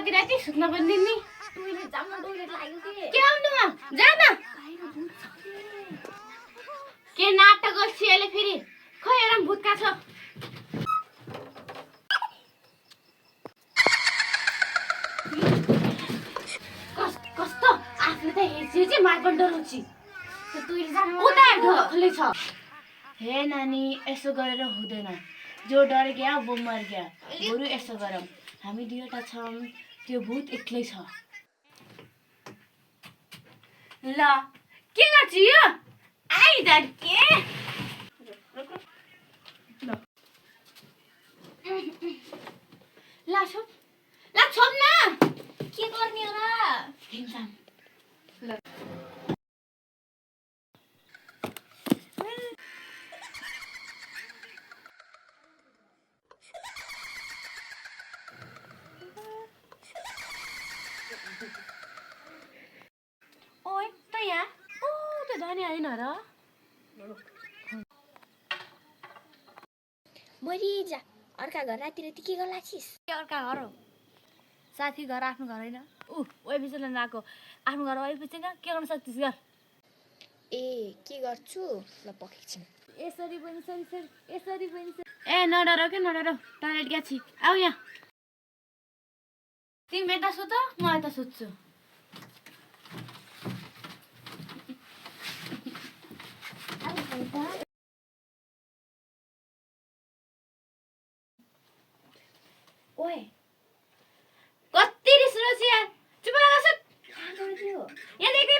राति राति सुत्न पनि दिन्नी टोइलेट जाम न टोइलेट लाग्यो के आउनुमा जा न के नाटक गर्छ यसले फेरि खै हेरम भूतका छ कस्तो आफूले त हेर्छ मार्पन डराउँछ त्यो टोइलेट जाम उता ढोखले छ हे नानी यसो गरेर हुँदैन जो डर गया वो मर गया बरु यसो गरौँ हामी दुईवटा छौँ त्यो भूत एक्लै छ ल के गर्छु यो आइज के ला छोप न के गर्ने हो र हिँड्छौँ ल ओइ त यहाँ ओ त्यो धनी होइन र मरिजा अर्का घर राति राति के गर्ला छिस के अर्का घर हो साथी घर आफ्नो घर होइन ओएपछि लिन आएको आफ्नो घर ओएपछि के गर्न सक्छस् गर ए के गर्छु ल पकेछिन यसरी पनि ए नडराउ के नडराउ टोइलेट गया छि आऊ यहाँ तिमी यता सुत म यता सुत्छु ओए कति रिस उठ्छ यार चुप लाग सुत यहाँ देख